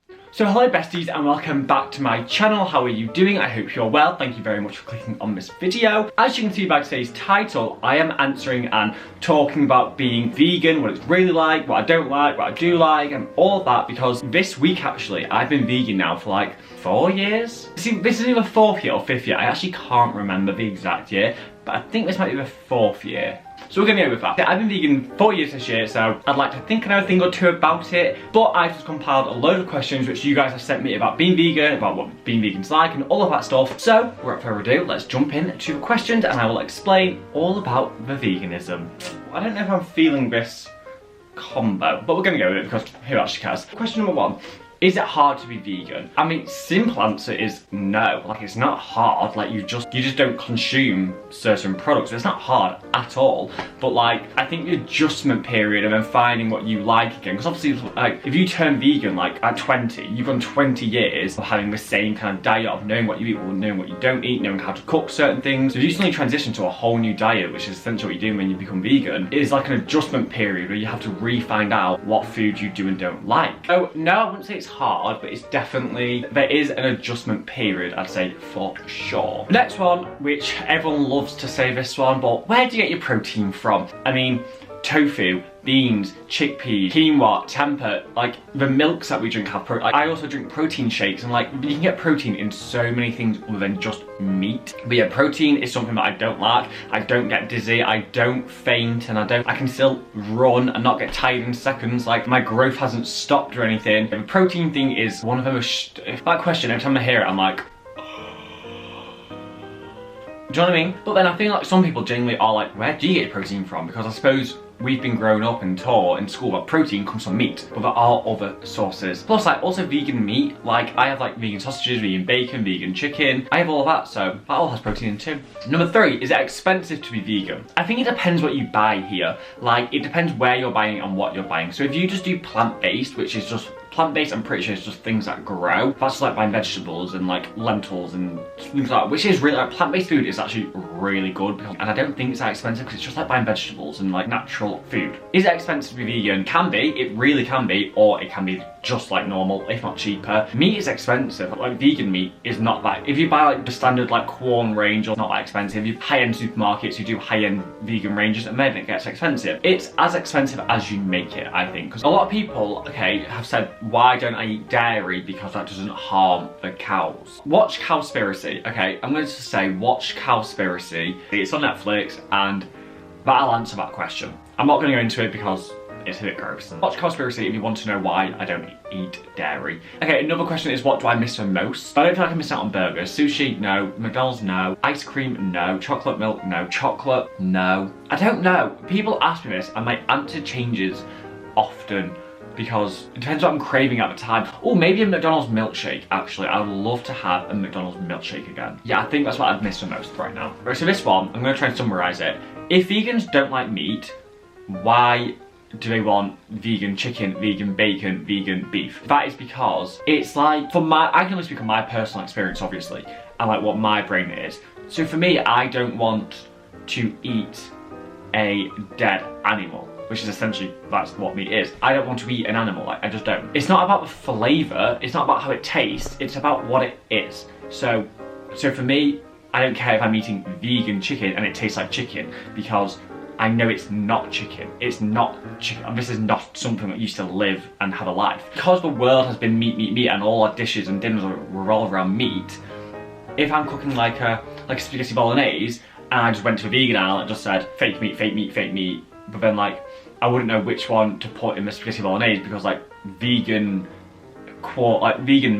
So hello besties and welcome back to my channel. How are you doing? I hope you're well. Thank you very much for clicking on this video. As you can see by today's title, I am answering and talking about being vegan, what it's really like, what I don't like, what I do like, and all of that, because this week actually, I've been vegan now for like 4 years. See, this is either 4th year or 5th year. I actually can't remember the exact year, but I think this might be the 4th year. So we're gonna go with that. I've been vegan 4 years this year, so I'd like to think I know a thing or two about it, but I've just compiled a load of questions which you guys have sent me about being vegan, about what being vegan's like, and all of that stuff. So, without further ado, let's jump into the questions and I will explain all about the veganism. I don't know if I'm feeling this combo, but we're gonna go with it because who actually cares? Question number 1. Is it hard to be vegan? I mean, simple answer is no. Like, it's not hard. Like, you just don't consume certain products. It's not hard at all. But like, I think the adjustment period and then finding what you like again. Because obviously, like, if you turn vegan like at 20, you've gone 20 years of having the same kind of diet of knowing what you eat, or knowing what you don't eat, knowing how to cook certain things. So if you suddenly transition to a whole new diet, which is essentially what you're doing when you become vegan, it is like an adjustment period where you have to re-find out what food you do and don't like. Oh, no, I wouldn't say it's hard, but it's definitely, there is an adjustment period, I'd say, for sure. The next one, which everyone loves to say this one, but where do you get your protein from? I mean, tofu, beans, chickpeas, quinoa, tempeh, like the milks that we drink have protein. Like, I also drink protein shakes, and like you can get protein in so many things other than just meat. But yeah, protein is something that I don't like. I don't get dizzy, I don't faint, and I can still run and not get tired in seconds. Like, my growth hasn't stopped or anything. The protein thing is one of them. That question, every time I hear it, I'm like, do you know what I mean? But then I feel like some people genuinely are like, where do you get your protein from? Because I suppose we've been grown up and taught in school that protein comes from meat, but there are other sources. Plus, like, also vegan meat, like I have like vegan sausages, vegan bacon, vegan chicken. I have all of that, so that all has protein in too. Number 3, is it expensive to be vegan? I think it depends what you buy here. Like, it depends where you're buying and what you're buying. So if you just do plant-based, which is just plant-based, I'm pretty sure it's just things that grow. That's like buying vegetables and like lentils and things like that, which is really, like, plant-based food is actually really good, because, and I don't think it's that expensive because it's just like buying vegetables and like natural food. Is it expensive to be vegan? Can be, it really can be, or it can be just like normal, if not cheaper. Meat is expensive, but like vegan meat is not that. If you buy like the standard like Quorn range, or not that expensive. You high-end supermarkets, you do high-end vegan ranges, and then it gets expensive. It's as expensive as you make it, I think. Because a lot of people, okay, have said, why don't I eat dairy? Because that doesn't harm the cows. Watch Cowspiracy, okay? I'm going to say watch Cowspiracy. It's on Netflix, and that'll answer that question. I'm not going to go into it because it's a bit gross. Watch Cowspiracy if you want to know why I don't eat dairy. Okay, another question is, what do I miss the most? I don't feel like I miss out on burgers. Sushi, no. McDonald's, no. Ice cream, no. Chocolate milk, no. Chocolate, no. I don't know. People ask me this and my answer changes often, because it depends what I'm craving at the time. Oh, maybe a McDonald's milkshake, actually. I would love to have a McDonald's milkshake again. Yeah, I think that's what I'd miss the most right now. Right, so this one, I'm gonna try and summarize it. If vegans don't like meat, why do they want vegan chicken, vegan bacon, vegan beef? That is because it's like, I can only speak on my personal experience, obviously, and like what my brain is. So for me, I don't want to eat a dead animal, which is essentially, that's what meat is. I don't want to eat an animal, like, I just don't. It's not about the flavour, it's not about how it tastes, it's about what it is. So for me, I don't care if I'm eating vegan chicken and it tastes like chicken, because I know it's not chicken. It's not chicken. This is not something that used to live and have a life. Because the world has been meat, meat, meat, and all our dishes and dinners revolve around meat, if I'm cooking like a spaghetti bolognese, and I just went to a vegan aisle and just said, fake meat, fake meat, fake meat, but then like, I wouldn't know which one to put in the spaghetti bolognese, because like vegan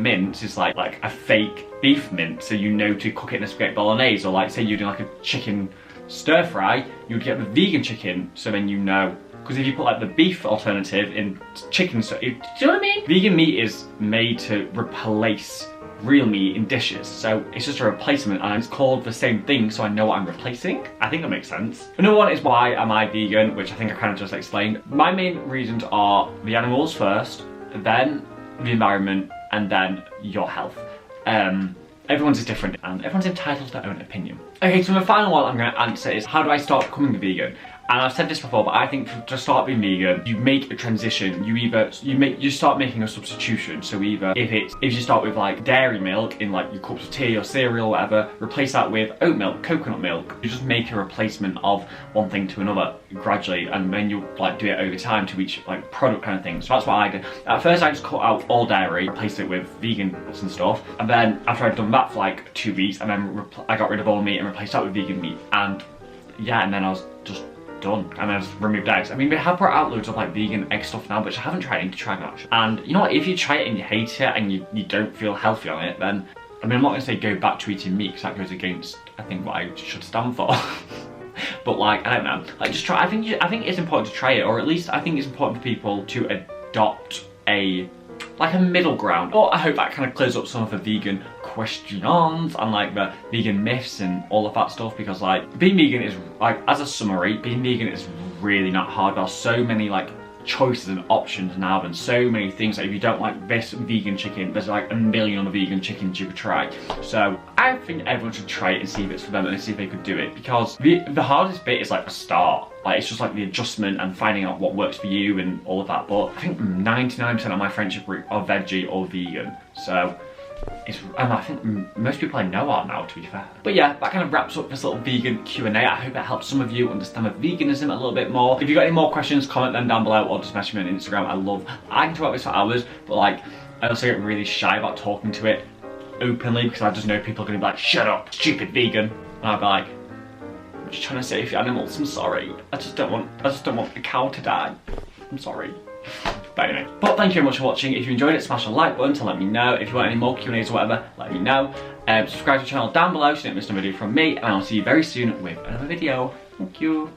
mince is like a fake beef mince, so you know to cook it in a spaghetti bolognese. Or like, say you're doing like a chicken stir fry, you'd get the vegan chicken, so then you know. Because if you put like the beef alternative in chicken, do you know what I mean? Vegan meat is made to replace real meat in dishes, so it's just a replacement, and it's called the same thing, so I know what I'm replacing. I think that makes sense. Another one is, why am I vegan, which I think I kind of just explained. My main reasons are the animals first, then the environment, and then your health. Everyone's is different, and everyone's entitled to their own opinion. Okay, so the final one I'm going to answer is, how do I start becoming a vegan? And I've said this before, but I think to start being vegan, you make a transition. You start making a substitution. So either if you start with like dairy milk in like your cups of tea or cereal or whatever, replace that with oat milk, coconut milk. You just make a replacement of one thing to another gradually, and then you like do it over time to each like product kind of thing. So that's what I did. At first I just cut out all dairy, replaced it with vegan nuts and stuff, and then after I'd done that for like 2 weeks, and then I got rid of all meat and replaced that with vegan meat, and yeah, and then I was just done, and I just removed eggs. I mean, we have brought out loads of like vegan egg stuff now, which I haven't tried. I need to try that. And you know what, if you try it and you hate it and you don't feel healthy on it, then I mean, I'm not gonna say go back to eating meat because that goes against I think what I should stand for. But like, I don't know, like just try. I think it's important to try it, or at least I think it's important for people to adopt a middle ground. But I hope that kind of clears up some of the vegan questions and like the vegan myths and all of that stuff, because like being vegan is like, as a summary, being vegan is really not hard. There are so many like choices and options now, and so many things that if you don't like this vegan chicken, there's like a million other vegan chickens you could try. So I think everyone should try it and see if it's for them and see if they could do it, because the hardest bit is like the start. Like it's just like the adjustment and finding out what works for you and all of that. But I think 99% of my friendship group are veggie or vegan. So and I think most people I know are now, to be fair. But yeah, that kind of wraps up this little vegan Q&A. I hope it helps some of you understand veganism a little bit more. If you've got any more questions, comment them down below or just message me on Instagram. I can talk about this for hours, but like I also get really shy about talking to it openly, because I just know people are going to be like, shut up, stupid vegan. And I'll be like, I'm just trying to save the animals, I'm sorry. I just don't want the cow to die. I'm sorry. But anyway, thank you very much for watching. If you enjoyed it, smash the like button to let me know. If you want any more Q&As or whatever, let me know. Subscribe to the channel down below so you don't miss a video from me, and I'll see you very soon with another video. Thank you.